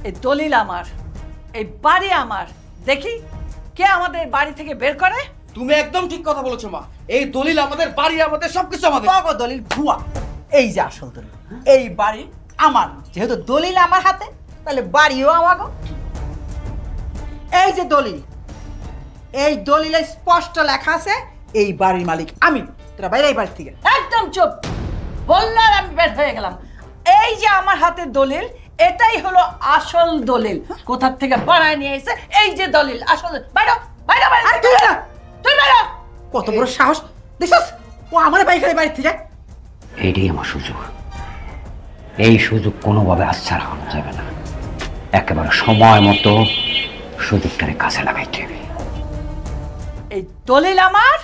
এই দলিল আমার, এই বাড়ি আমার। দেখি কে আমাদের বাড়ি থেকে বের করে। তুমি একদম ঠিক কথা বলেছো মা। এই দলিল আমাদের, বাড়ি আমাদের, সবকিছু আমাদের। বাবা দলিল ভুয়া, এই যে আসল দলিল। এই বাড়ি আমার, যেহেতু দলিল আমার হাতে তাহলে বাড়িও আমার। এই যে দলিল, এই দলিলে স্পষ্ট লেখা আছে এই বাড়ির মালিক আমি। তোরা বাইরে এই বাড়ি থেকে। একদম চুপ। বললো আর আমি বের হয়ে গেলাম। এই যে আমার হাতে দলিল, এটাই হলো আসল দলিল। কোথার থেকে বানায় নিয়ে এসে এই যে দলিল, আসল। বাইরো বাইরো বাইরো। আর তুই না, তুই বাইরো। কত বড় সাহস দেখছস, ও আমার বাইক করে বাড়ি থেকে। এইটাই আমার সুযোগ। এই সুযোগ কোনোভাবে আচ্ছাড়া করা যাবে না। একেবারে সময় মতো সুযোগটারে কাছে লাগাইতে হবে। এই দলিল আমার,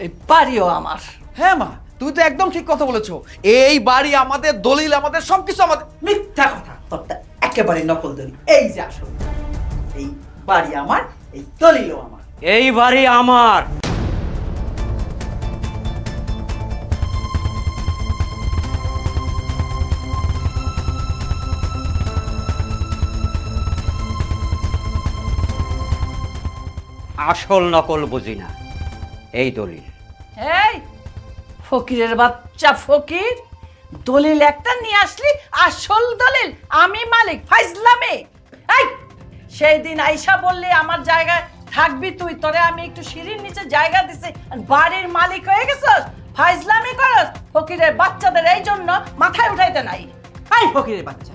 এই বাড়িও আমার। হ্যাঁ মা, তুমি তো একদম ঠিক কথা বলেছো। এই বাড়ি আমাদের, দলিল আমাদের, সবকিছু আমাদের। মিথ্যা কথা, তোরটা একেবারে নকল দলিল। এই যে আসল, এই বাড়ি আমার, এই দলিলও আমার। এই বাড়ি আমার। আসল নকল বুঝি না, এই দলিল। এই ফকিরের বাচ্চা ফকির, দলিল একটা নিয়ে আসলি, আসল দলিল আমি মালিক। ফাইজলামে। এই সেই দিন আইসা বললি আমার জায়গায় থাকবি তুই, তোরে আমি একটু সিঁড়ির নিচে জায়গা দিছি, আর বাড়ির মালিক হয়ে গেছস। ফাইজলামি করস। ফকিরের বাচ্চাদের এই জন্য মাথায় উঠাইতে নাই। এই ফকিরের বাচ্চা,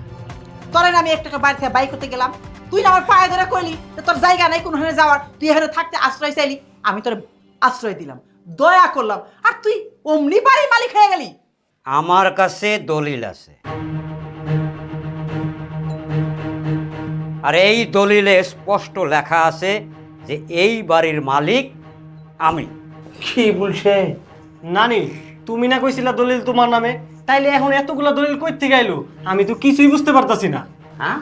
তোরে না আমি একটা বাড়ি থেকে বাইক করতে গেলাম, তুই না আমার পায়ে ধরে কইলি যে তোর জায়গা নাই কোনখানে যাওয়ার, তুই এখানে থাকতে আশ্রয় চাইলি, আমি তোর আশ্রয় দিলাম, দয়া করলাম, আর তুই অমনি বাড়ির মালিক হয়ে গেলি। আমার কাছে দলিল আছে, আর এই দলিলে স্পষ্ট লেখা আছে যে এই বাড়ির মালিক আমি। কি বলছে নানি? তুমি না কইছিলা দলিল তোমার নামে, তাইলে এখন এতগুলা দলিল কই থেকে আইলো? আমি তো কিছুই বুঝতে পারতাছি না। হ্যাঁ,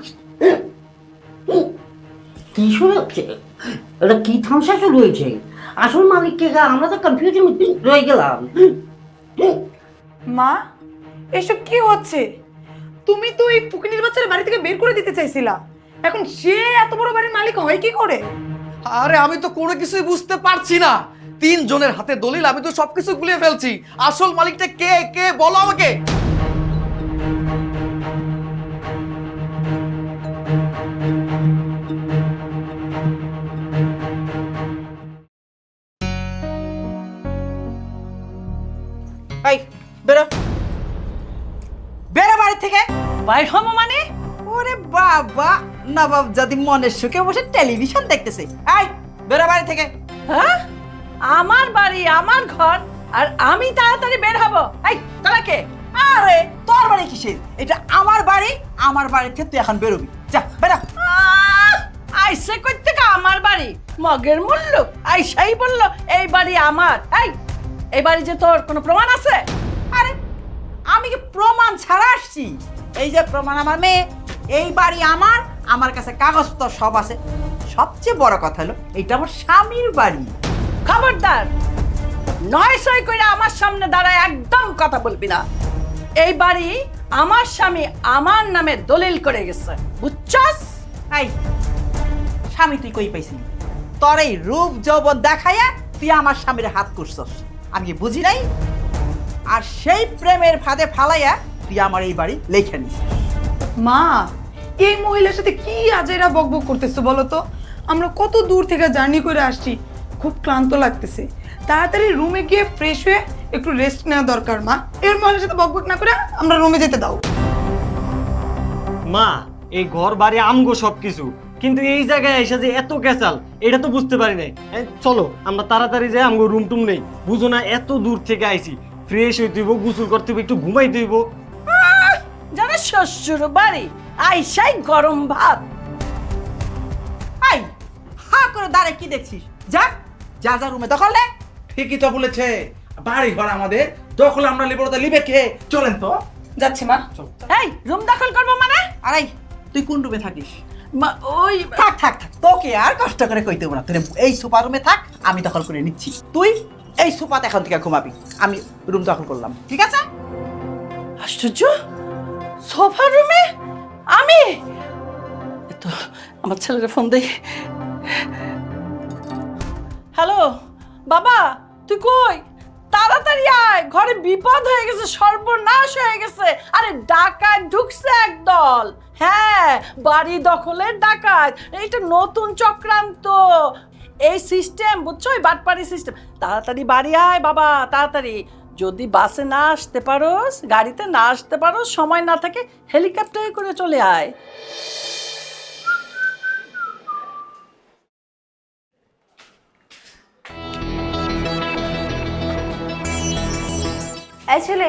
কি শুরু হচ্ছে? এটা কি থামসা শুরু হয়েছে? আসল মালিককে আমরা তো কনফিউশন রয়ে গেলাম। মা, এসব কি হচ্ছে? তুমি তো এই ফুকনির বাচ্চার বাড়ি থেকে বের করে দিতে চাইছিলা, এখন সে এত বড় বাড়ির মালিক হয় কি করে? আরে আমি তো কোনো কিছুই বুঝতে পারছি না। 3 জনের হাতে দলিল, আমি তো সবকিছু গুলিয়ে ফেলছি। আসল মালিকটা কে, কে বলো আমাকে। এই বেরো, বেরো বাড়ি থেকে। বাইর হবো মানে? ওরে বাবা, নবাব যদি মনের সুখে বসে টেলিভিশন দেখতেছে। এই বেরো বাড়ি থেকে। হ্যাঁ, আমার বাড়ি, আমার ঘর, আর আমি তাড়াতাড়ি বের হব। এই তোরা কে? আরে তোর বাড়ি কিসের? এটা আমার বাড়ি, আমার বাড়ি থেকে তুই এখন বেরোবি। যা বেরো। আইসে কই থেকে আমার বাড়ি? মগের মূল্য আইসাই বললো এই বাড়ি আমার। এই বাড়ি যে তোর কোনো প্রমাণ আছে? আরে আমি কি প্রমাণ ছাড়া আসছি? এই যে প্রমাণ, আমার মেয়ে, এই বাড়ি আমার, আমার কাছে কাগজপত্র সব আছে। সবচেয়ে বড় কথা হলো এটা আমার স্বামীর বাড়ি। খবরদার, নয় সই করে আমার সামনে দাঁড়ায় একদম কথা বলবি না। এই বাড়ি আমার স্বামী আমার নামে দলিল করে গেছে, বুঝছস? এই স্বামী তুই কই পাইছিলি? তোর এই রূপ যৌবন দেখাইয়া তুই আমার স্বামীর হাত করছস, আমি কি বুঝি নাই? আর সেই প্রেমের ফাঁদে ফালাইয়া তুই আমার এই বাড়ি লেখা নিস। মা, এই মহিলার সাথে কি আজেরা বকবক করতেছো বলো তো? আমরা কত দূর থেকে জার্নি করে আসছি, খুব ক্লান্ত লাগতেছে। তাড়াতাড়ি রুমে গিয়ে ফ্রেশ হয়ে একটু রেস্ট নেওয়া দরকার। মা, এর মহিলার সাথে বকবক না করে আমরা রুমে যেতে দাও। মা, এই ঘর বাড়ি আমগো সবকিছু, কিন্তু এই জায়গায় এসে যে এত ক্যাচাল, এটা তো বুঝতে পারি নাই। চলো আমরা তাড়াতাড়ি যাই, আমগো রুম টুম নেই, বুঝো না? এত দূর থেকে আইছি, ফ্রেশ হইতে হইব, গোসল করতে হইব, একটু ঘুমাইতে হইব। জানো শ্বশুর বাড়ি আইসাই গরম ভাত। এই হা করে দাঁড়ায় কি দেখছিস? যা যা যা রুমে দখল নে। ঠিকই তো বলেছে, বাড়ি ঘর আমাদের, দখল আমরা লিবো, তা লিবে কে? চলেন তো। যাচ্ছি মা। এই রুম দখল করবো মানে? আরে তুই কোন রুমে থাকিস? ওই থাক থাক থাক, তোকে আর কষ্ট করে কইতে হবে না। তুই এই সোফা রুমে থাক, আমি দখল করে নিচ্ছি। তুই এই সোফাতে এখন থেকে ঘুমাবি, আমি রুম দখল করলাম, ঠিক আছে? আশ্চর্য, সোফা রুমে আমি? আমার ছেলের ফোন দেই। হ্যালো বাবা, তুই কই? তাড়াতাড়ি আয়, ঘরে বিপদ হয়ে গেছে, সর্বনাশ হয়ে গেছে। আরে ডাকাত ঢুকছে একদল। হ্যাঁ, বাড়ি দখলের ডাকাত। এইটা নতুন চক্রান্ত, এই সিস্টেম বুঝছো, এই বাটপাড়ি সিস্টেম। তাড়াতাড়ি বাড়ি আয় বাবা, তাড়াতাড়ি। যদি বাসে না আসতে পারোস, গাড়িতে না আসতে পারোস, সময় না থাকে, হেলিকপ্টারে করে চলে আয়। এই ছেলে,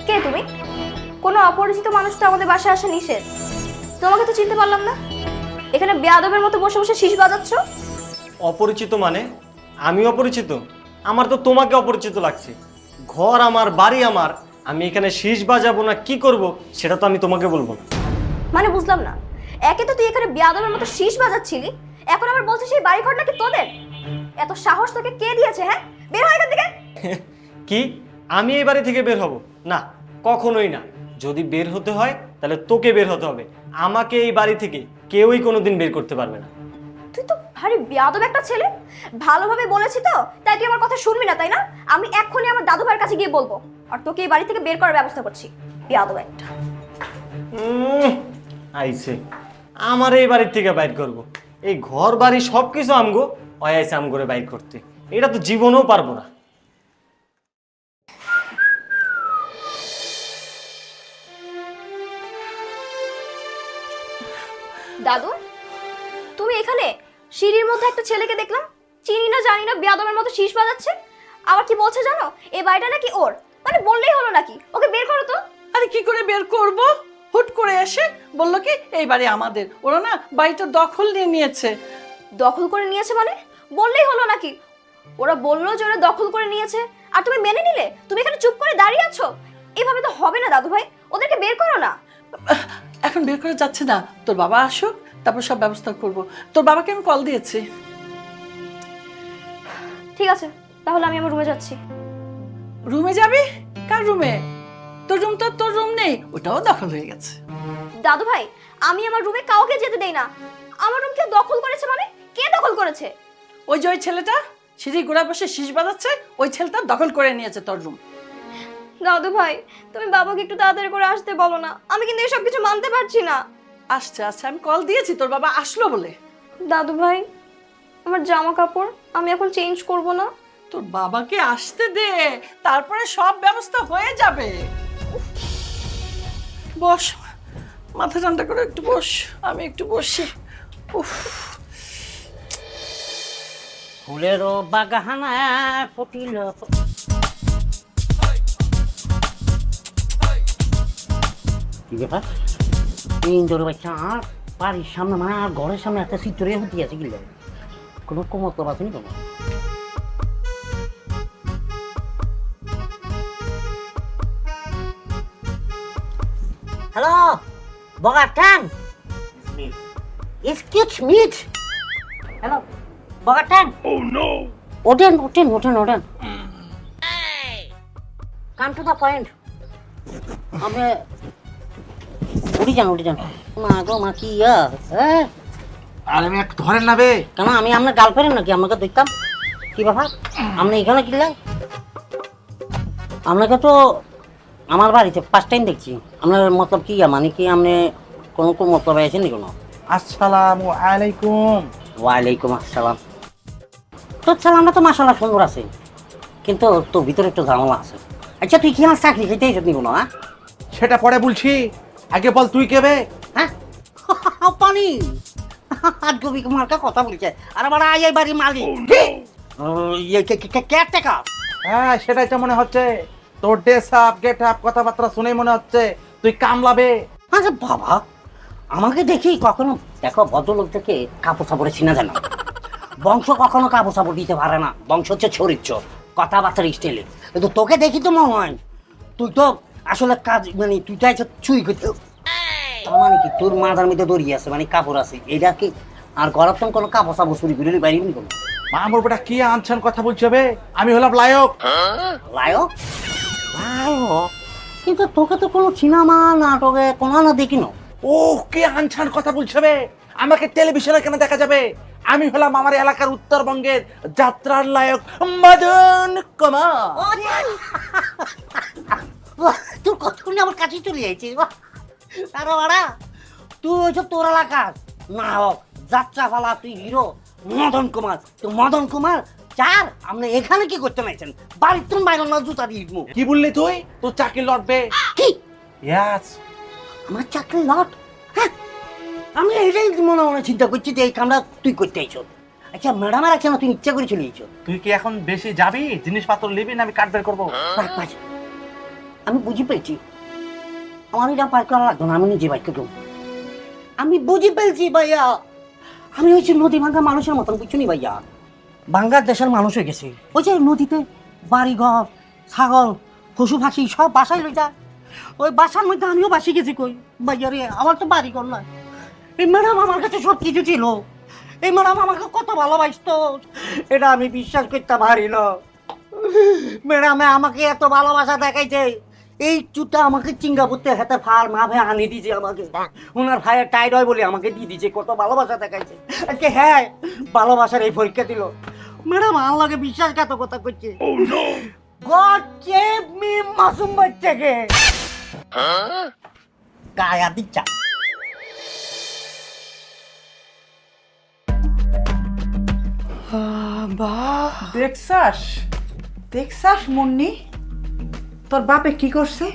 কে তুমি? কোনো অপরিচিত মানুষ তো আমাদের বাসায় আসা নিষেধ। তোমাকে তো চিনতে পারলাম না। এখানে বেয়াদবের মতো বসে বসে শীষ বাজাচ্ছ। অপরিচিত মানে? আমি অপরিচিত? আমার তো তোমাকে অপরিচিত লাগছে। ঘর আমার, বাড়ি আমার, আমি এখানে শীষ বাজাবো না কি করব সেটা তো আমি তোমাকে বলবো না। মানে বুঝলাম না, একে তো তুই এখানে বেয়াদবের মতো শীষ বাজাচ্ছিলি, এখন আবার বলছিস সেই বাড়ি ঘর নাকি তোদের? এত সাহস তোকে কে দিয়েছে? হ্যাঁ, বের হয় এখান থেকে। কি আমি এই বাড়ি থেকে বের হব না? কখনোই না। যদি বের হতে হয় তাহলে তোকে বের হতে হবে। আমাকে এই বাড়ি থেকে কেউই কোনোদিন বের করতে পারবে না। তুই তো ভারী বেয়াদব একটা ছেলে। ভালোভাবে বলেছি তো, তাই তুই আমার কথা শুনবি না, তাই না? আমি এক্ষুনি আমার দাদু ভাইয়ের কাছে গিয়ে বলবো, আর তোকে এই বাড়ি থেকে বের করার ব্যবস্থা করছি। বেয়াদব একটা। আইছে আমার এই বাড়ির থেকে বাইর করব। এই ঘর বাড়ি সব কিছু আমগো, ওই আইছে আম করে বাইর করতে। এটা তো জীবনেও পারবো না। দাদু, তুমি এখানে? সিঁড়ির মধ্যে একটা ছেলেকে দেখলাম, চিনি না জানি না, বেয়াদবের মতো শীষ বাজাচ্ছে। আবার কি বলছে জানো, এই বাড়িটা নাকি ওর। মানে বললেই হলো নাকি? ওকে বের করো তো। আরে কি করে বের করব? হুট করে এসে বললো কি এই বাড়ি আমাদের। ওরা না বাড়িটা দখল নিয়ে নিয়েছে। দখল করে নিয়েছে মানে? বললেই হলো নাকি? ওরা বললো যে ওরা দখল করে নিয়েছে, আর তুমি মেনে নিলে? তুমি এখানে চুপ করে দাঁড়িয়ে আছো? এভাবে তো হবে না দাদু ভাই, ওদেরকে বের করো না। এখন বের করে যাচ্ছে না, তোর বাবা আসুক, তারপর সব ব্যবস্থা করব। তোর বাবাকে আমি কল দিয়েছি। ঠিক আছে, তাহলে আমি আমার রুমে যাচ্ছি। রুমে যাবি? কার রুমে? তোর রুম তো তোর রুম নেই, ওটাও দখল হয়ে গেছে। দাদু ভাই, আমি আমার রুমে কাউকে যেতে দেই না। আমার রুম কেউ দখল করেছে মানে? কে দখল করেছে? ওই যে ওই ছেলেটা সিঁড়ি গোড়া বসে শীষ বাজাচ্ছে, ওই ছেলেটা দখল করে নিয়েছে তোর রুম। দাদু ভাই, তুমি বাবাকে একটু তাড়াতাড়ি করে আসতে বলো না, আমি কিন্তু এসব কিছু মানতে পারছি না। আসছে আসছে, আমি কল দিয়েছি, তোর বাবা আসলো বলে। দাদু ভাই, আমার জামা কাপড় আমি এখন চেঞ্জ করব না? তোর বাবাকে আসতে দে, তারপরে সব ব্যবস্থা হয়ে যাবে। বস, মাথা ঠান্ডা করে একটু বস, আমি একটু বসি। উফ, ফুলেরও বাগানা ফুটিল। কি ব্যাপার? ইন্দোর বাচ্চা আর বাড়ির সামনে, মানে আর ঘরের সামনে একটা চিত্রে হতে আছে কি কোনো মতলব আছে নি কোনো? হ্যালো বগাটান, এক্সকিউজ মি। হ্যালো বগাটান। ওঠেন ওঠেন ওঠেন ওঠেন, কাম টু দ্য পয়েন্ট। আপনি উঠে যান উঠে যান। মা গো মা, কি হ্যাঁ? আর আমি একটু ধরেন না বে। কেন, আমি আপনার গার্লফ্রেন্ড নাকি? আপনাকে দেখতাম। কি ব্যাপার, আপনি এখানে কিনলেন? আপনাকে তো আমার বাড়িতে ফার্স্ট টাইম দেখছি। আপনার মতলব কি, মানে কি আপনি কোনো কোনো মতলব আছেন কোনো? আসসালামু আলাইকুম। ওয়ালাইকুম আসসালাম। তোর সালামটা তো মাশাআল্লাহ সুন্দর আছে, কিন্তু তোর ভিতরে একটু ঝামেলা আছে। আচ্ছা তুই কি আমার চাকরি খেতে এসব নিব না? সেটা পরে বলছি, আগে বল তুই কে বে? হ্যাঁ পানি আজগবি মার্কা কথা বলছে। আর আমার এই বাড়ির মালিক কেয়ারটেকার। হ্যাঁ সেটাই তো মনে হচ্ছে, তোর ড্রেস আপ গেট আপ কথাবার্তা শুনেই মনে হচ্ছে তুই কামলাবে। আচ্ছা বাবা, আমাকে দেখি কখনো দেখো ভদ্রলোক থেকে কাপড় চাপড়ে চিনা জানো। বংশ কখনো কাপড় চাপড় দিতে পারে না, বংশ হচ্ছে চরিত্র, কথাবার্তার স্টাইলে। কিন্তু তোকে দেখি তো মনে হয় তুই তো আসলে কাজ, মানে তুই তো আছো চুই করতে। তার মানে কি তোর মাথার মধ্যে দড়ি আছে, মানে কাপড় আছে, এটা কি? আর গরম কোনো কাপড় চাপড় চুরি করে বাইরে কোনো মামুর বেটা কি আনছেন কথা বলছে বে? আমি হলাম লায়ক। লায়ক? লায়ক? কিন্তু তোকে তো কোনো সিনেমা নাটকে কোনো না দেখি না। ও কে আনছান কথা বলছে বে? আমাকে টেলিভিশনে কেন দেখা যাবে? আমি হলাম আমার এলাকার উত্তরবঙ্গের যাত্রার নায়ক মদন কুমার। তোর কতক্ষণ আমার কাছে চলে যাইছিস বাহ। আরে বাড়া, তুই হয়েছ তোর এলাকার নায়ক, যাত্রা ফালা, তুই হিরো মদন কুমার। তো মদন কুমার চার আপনি এখানে কি করতে নাইছেন? বাড়ির তুমি বাইরে না জুতা দিয়ে দিবো। কি বললি তুই? তোর চাকরি লটবে। কি ইয়াস, আমার চাকরি লট? হ্যাঁ, আমি এটাই মনে মনে চিন্তা করছি যে এই কামটা তুই করতে আইছ। আচ্ছা ম্যাডামের আছে না, তুই ইচ্ছা করে চলে আইছ। তুই কি এখন বেশি যাবি? জিনিসপত্র নিবি না আমি কাট বের করবো? আমি বুঝি পেয়েছি, আমার এটা পার করা লাগতো না, আমি নিজে বাইক করবো। আমি বুঝি পেয়েছি ভাইয়া, আমি হয়েছি নদী ভাঙ্গা মানুষের মতন, বুঝছো নি ভাইয়া? বাংলার দেশের মানুষ হয়ে গেছে। ওই যে নদীতে বাড়িঘর, ছাগল, পশু পাখি সব বাসায় লই যায়। ওই বাসার মধ্যে আমিও বাসি গেছি। কই ভাইয়া রে, আমার তো বাড়িঘর নয়। এই ম্যাডাম আমার কাছে সব কিছু ছিল। এই ম্যাডাম আমাকে কত ভালোবাসতো, এটা আমি বিশ্বাস করতে পারি না। ম্যাডামে আমাকে এত ভালোবাসা দেখাইছে, এই চুটা আমাকে সিঙ্গাপুরতে হাতে ফার মা ভাই আনি দিয়েছে আমাকে। ওনার ভাইয়ের টাইড হয় বলে আমাকে দিয়ে দিয়েছে, কত ভালোবাসা দেখাইছে। আজকে হ্যাঁ, ভালোবাসার এই পরীক্ষা দিল। ম্যাডাম আমার লাগে বিশ্বাসঘাতকতা করছে। গড সেভ মি মাসুম বাচ্চাকে। গায়া দিচ্ছা। বাহ, দেখছাস মুন্নি, তোর বাপে কি করছে?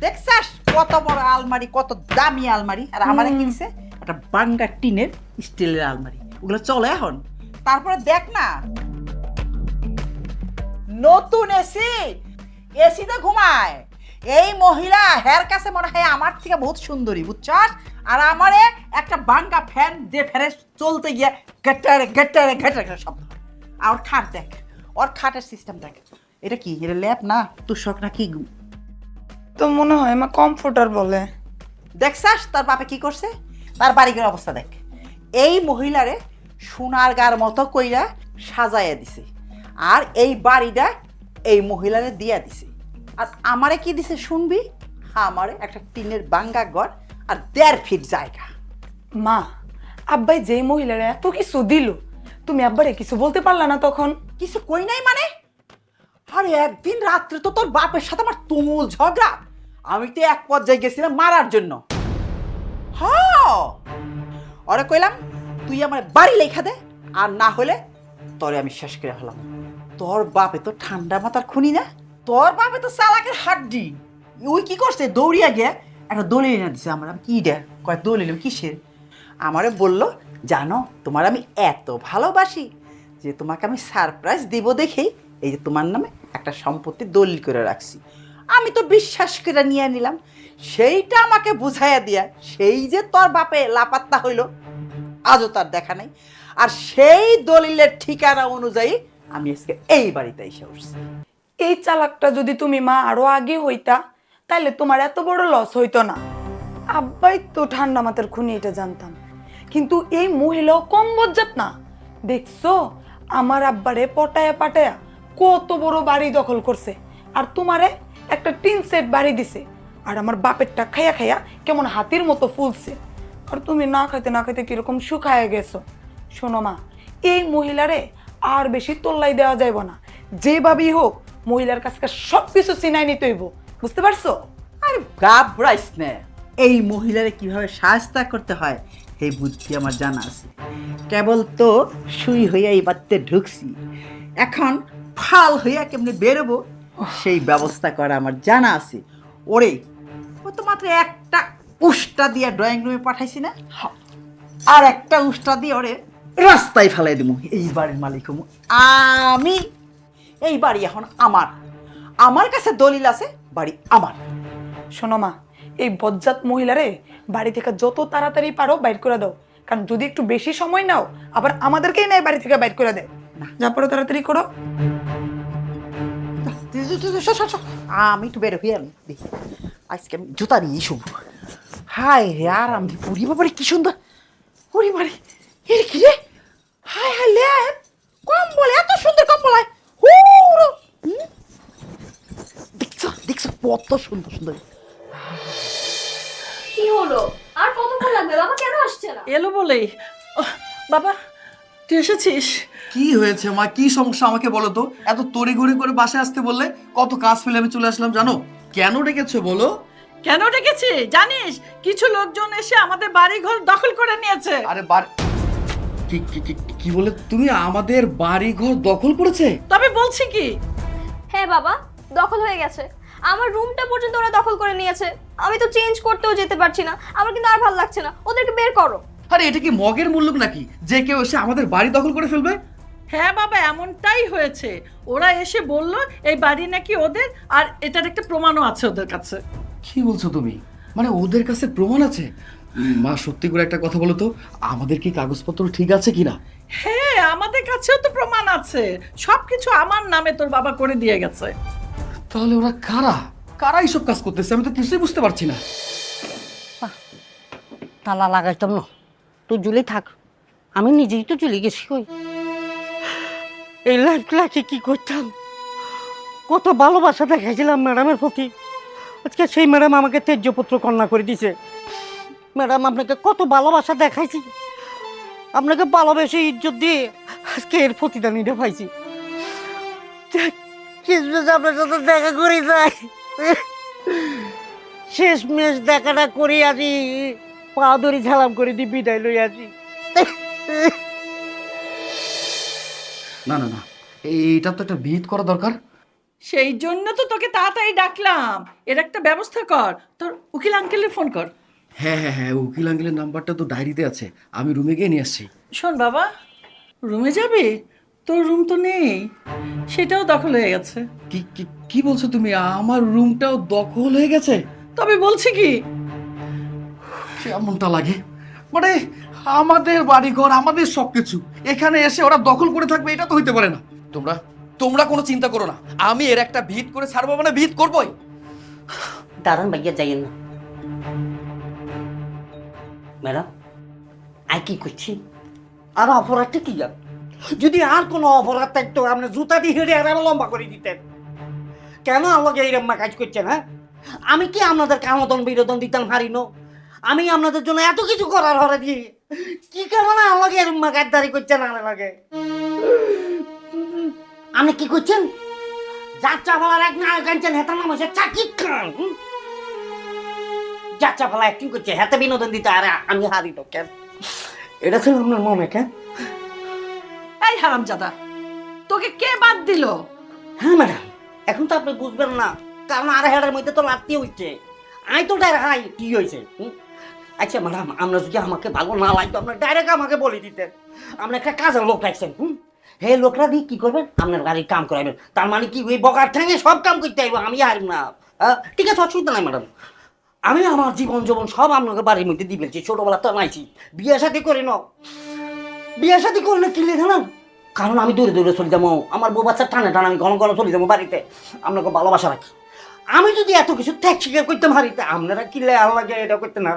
দেখছাস কত বড় আলমারি, কত দামি আলমারি, আর আমারে কিনছে একটা বাঙ্গা টিনের স্টিলের আলমারি। ওগুলো চলে এখন। তারপরে দেখ না, নতুন এসি, এসিতে ঘুমায়। এই মহিলা হের কাছে মনে হয় আমার থেকে বহুত সুন্দরী, বুঝছাস? আর আমারে একটা বাঙ্গা ফ্যান, যে ফ্যানে চলতে গিয়ে গেটারে গেটারে গেটারে শব্দ। আর ওর খাট দেখ, ওর খাটের সিস্টেম দেখ। এটা কি? এটা ল্যাপ না তুষক না কি? তো মনে হয় মা কমফোর্টার বলে। দেখছাস তার বাপে কি করছে? তার বাড়িঘরের অবস্থা দেখ। এই মহিলারে সোনার গার মতো কইরা সাজাইয়া দিছে, আর এই বাড়িটা এই মহিলারে দিয়া দিছে। আর আমারে কি দিছে শুনবি? আমারে একটা টিনের বাঙ্গা ঘর আর 1.5 ফিট জায়গা। মা, আব্বাই যে মহিলারা এত কিছু দিল, তুমি আব্বারে কিছু বলতে পারলা না তখন? কিছু কই নাই মানে? আরে একদিন রাত্রে তো তোর বাপের সাথে আমার তুমুল ঝগড়া। আমি তো এক পর্যায়ে গেছিলাম মারার জন্য। ওরে কইলাম তুই আমার বাড়ি লেখা দে, আর না হলে তোরে আমি শেষ করে হলাম। তোর বাপে তো ঠান্ডা মাথার খুনি না, তোর বাপে তো চালাকের হাড্ডি। ওই কি করছে? দৌড়িয়া গিয়ে একটা দলিল এনে দিছে আমার। আমি কি দে কয় দলিল কিসের? আমারে বললো, জানো তোমার আমি এত ভালোবাসি যে তোমাকে আমি সারপ্রাইজ দিব দেখেই এই যে তোমার নামে একটা সম্পত্তি দলিল করে রাখছি। আমি তো বিশ্বাস করে নিয়ে নিলাম। সেইটা আমাকে বুঝাইয়া দিয়া সেই যে তোর বাপে লাপাত্তা হইল, আজও তার দেখা নাই। আর সেই দলিলের ঠিকানা অনুযায়ী আমি আজকে এই বাড়িতে এসে উঠছি। এই চালাকটা যদি তুমি মা আরো আগে হইতা, তাইলে তোমার এত বড় লস হইতো না। আব্বাই তো ঠান্ডা মাথার খুনি, এটা জানতাম। কিন্তু এই মহিলাও কম বজ্জাত না। দেখছো আমার আব্বারে পটায়া পাটায়া কত বড় বাড়ি দখল করছে, আর তোমারে একটা টিন সেট বাড়ি দিছে। আর আমার বাপেরটা খাইয়া খাইয়া কেমন হাতির মতো ফুলছে, আর তুমি না খাইতে না খাইতে কিরকম শুকায় গেছো। শোনো মা, এই মহিলারে আর বেশি তোল্লাই দেওয়া যাইব না। যেভাবেই হোক মহিলার কাছে সবকিছু চিনাই নিতে হইব, বুঝতে পারছো? আরে ঘাবড়াইস না, এই মহিলারে কিভাবে সাহায্য করতে হয় এই বুদ্ধি আমার জানা আছে। কেবল তো সুই হইয়া এই বাড়িতে ঢুকছি, এখন ফাল হইয়া কেমনে বেরোবো সেই ব্যবস্থা করা আমার জানা আছে। ওরে, ও তো মাত্র একটা উষ্টা দিয়া ড্রয়িং রুমে পাঠাইছি না, আর একটা উষ্টা দিয়ে ওরে রাস্তায় ফেলাই দেবো। এই বাড়ির মালিক হবো আমি। এই বাড়ি এখন আমার, আমার কাছে দলিল আছে, বাড়ি আমার। শোনো মা, এই বজ্জাত মহিলারে বাড়ি থেকে যত তাড়াতাড়ি পারো বাইর করে দাও, কারণ যদি একটু বেশি সময় নাও আবার আমাদেরকেই নাই বাড়ি থেকে বাইর করে দেয়। যা পারো তাড়াতাড়ি করো। আমি একটু বের হয়ে দেখি, আজকে আমি জুতা নিয়ে শুভ। হায় রে আরাম, পুরি বাবারে কি সুন্দর। পুরি বাড়ি এর কি রে? হায় হায় ল্যাপ, কম্বল এত সুন্দর কম্বল। দেখছো দেখছো কত সুন্দর সুন্দর। কি হলো? আর বলে বাবা কেন আসছে না? এলো বলেই। ওহ, বাবা তুই এসেছিস? কি হয়েছে মা, কি সমস্যা আমাকে বলো তো? এত তড়িঘড়ি করে বাসায় আসতে বললে, কত কাজ ফেলে আমি চলে আসলাম জানো? কেন ডেকেছো বলো? কেন ডেকেছি জানিস? কিছু লোকজন এসে আমাদের বাড়ি ঘর দখল করে নিয়েছে। আরে কি বলে তুমি আমাদের বাড়ি ঘর দখল করেছে? তবে বলছি কি, হ্যাঁ বাবা, দখল হয়ে গেছে। আমার রুমটা পর্যন্ত ওরা দখল করে নিয়েছে। আমি তো চেঞ্জ করতেও যেতে পারছি না। আমার কিন্তু আর ভালো লাগছে না, ওদেরকে বের করো। আরে এটা কি মগের মুল্লুক নাকি যে কেউ এসে আমাদের বাড়ি দখল করে ফেলবে? হ্যাঁ বাবা এমনটাই হয়েছে। ওরা এসে বলল এই বাড়ি নাকি ওদের, আর এটার একটা প্রমাণও আছে ওদের কাছে। কি বলছো তুমি? মানে ওদের কাছে প্রমাণ আছে? মা সত্যি করে একটা কথা বলো তো, আমাদের কি কাগজপত্র ঠিক আছে কিনা? হ্যাঁ আমাদের কাছেও তো প্রমাণ আছে, সবকিছু আমার নামে তোর বাবা করে দিয়ে গেছে। তাহলে ওরা কারা কারা এইসব কাজ করতেছে? আমি তো কিছুই বুঝতে পারছি না। তালা লাগাইতাম না, তুই জুলে থাক, আমি নিজেই তো চলে গেছি। কই এই লাইফটাকে কি করতাম, কত ভালোবাসা দেখাইছিলাম ম্যাডামের প্রতি। আজকে সেই ম্যাডাম আমাকে তেজ্যপুত্র কন্যা করে দিছে। ম্যাডাম আপনাকে কত ভালোবাসা দেখাইছি, আপনাকে ভালোবেসে ইজ্জত দিয়ে আজকে এর প্রতিদানিটা পাইছি। আপনার সাথে দেখা করি যাই, শেষ মেশ দেখাটা করি আজি, পা ধরি ঝালাম করে দি বিদায় লই আজি। না না না, এইটা তো একটা বিহিত করা দরকার। সেই জন্য তো তোকে তাড়াতাড়ি ডাকলাম, এর একটা ব্যবস্থা কর। তোর উকিল আঙ্কেলের ফোন কর। হ্যাঁ হ্যাঁ হ্যাঁ, উকিল আঙ্কেলের নাম্বারটা তো ডায়েরিতে আছে, আমি রুমে গিয়ে নিয়ে আসছি। শোন বাবা, রুমে যাবি? তোর রুম তো নেই, সেটাও দখল হয়ে গেছে। কি কি কি বলছো তুমি? আমার রুমটাও দখল হয়ে গেছে? তবে বলছি কি, কেমনটা লাগে, মানে আমাদের বাড়িঘর আমাদের সবকিছু এখানে এসে ওরা দখল করে থাকবে, এটা তো হইতে পারে না। তোমরা তোমরা কোনো চিন্তা করো না, আমি এর একটা ভিত করে ছাড়বো, মানে ভিত করবোই। দাঁড়ান ভাইয়া, যাইয়েন না। ম্যাডাম আই কি করছি? আর অপরাধটা কি জান? যদি আর কোনো অপরাধ থাকতো আপনি জুতা দিয়ে হেঁটে আর লম্বা করে দিতেন। কেন আমাকে এইরকম কাজ করছেন? হ্যাঁ, আমি কি আপনাদের কামতন বিনোদন দিতাম হারিনো? আমি আপনাদের জন্য এত কিছু করার হরে দিয়ে কি কারণে আমাকে এরকম গাদ্দারি করছেন? আমাকে আপনি কি করছেন? যাত্রা বলার এক নায়ক আনছেন, হেতার নাম হচ্ছে শাকিব খান। যাত্রা বলা অ্যাক্টিং করছে, হাতে বিনোদন দিতে, আর আমি হারিত কেন? এটা ছিল আপনার মনে কেন? এই হারামজাদা, তোকে কে বাদ দিল? হ্যাঁ ম্যাডাম, এখন তো আপনি বুঝবেন না, কারণ আর হেডের মধ্যে তো লাত্তি হচ্ছে। আই তো ডাইরেক্ট হাই কি হয়েছে। আচ্ছা ম্যাডাম, আমরা যদি আমাকে ভালো না লাগতো আপনার ডাইরেক্ট আমাকে বলে দিতেন। আপনি একটা কাজের লোক রাখছেন, হে লোকরা দিয়ে কি করবেন? আপনার গাড়ির কাম করাবেন। তার মানে কি ওই বকার ঠ্যাঙে সব কাম করতে আইব, আমি হারিম না? ঠিক আছে, অসুবিধা নাই ম্যাডাম। আমি আমার জীবন জীবন সব আপনাকে বাড়ির মধ্যে দিয়ে ফেলছি, ছোটবেলা তো নাইছি। বিয়ে শাদি করে নাও, বিয়ে শাদি করলে কি লেখা না? কারণ আমি দূরে দূরে চলে যাবো, আমার বউ বাচ্চার টানে টানে আমি ঘন ঘন চলে যাবো বাড়িতে। আপনাকে ভালোবাসা রাখি। আমি যদি এত কিছু ত্যাগ স্বীকার করতে পারিতে, আপনারা কি লাগে এটা করতে না?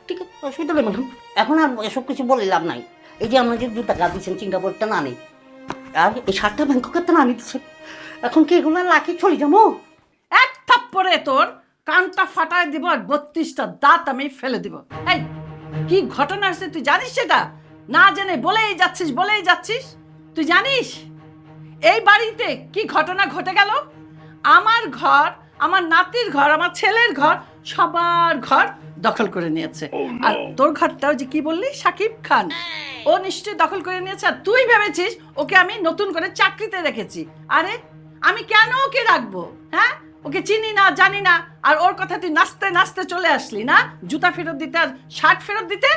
ঠিক আছে, অসুবিধা নেই ম্যাডাম। এখন আর এসব কিছু বলে লাভ নাই। এই যে আপনার যে 2 টাকা দিচ্ছেন সিঙ্গাপুরটা না নেই, আর এই 7টা ব্যাংককের না নিতেছেন, এখন কি এগুলো লাখে চলে যাবো? এক থাপ্পড়ে তোর কানটা ফাটায় দিব, আর 32টা দাঁত আমি ফেলে দিব। এই কি ঘটনা হচ্ছে তুই জানিস? সেটা না জেনে বলেই যাচ্ছিস। তুই জানিস এই বাড়িতে কি ঘটনা ঘটে গেল? আমার ঘর, আমার নাতির ঘর, আমার ছেলের ঘর, সবার ঘর দখল করে নিয়েছে। আর তোর ঘরটাও যে কি বললি, শাকিব খান, ও নিশ্চয়ই দখল করে নিয়েছে। আর তুই ভেবেছিস ওকে আমি নতুন করে চাকরিতে রেখেছি। আরে আমি কেন ওকে রাখবো? হ্যাঁ, ওকে চিনি না, জানি না, আর ওর কথা তুই নাচতে নাচতে চলে আসলি না জুতা ফেরত দিতে আর শার্ট ফেরত দিতে।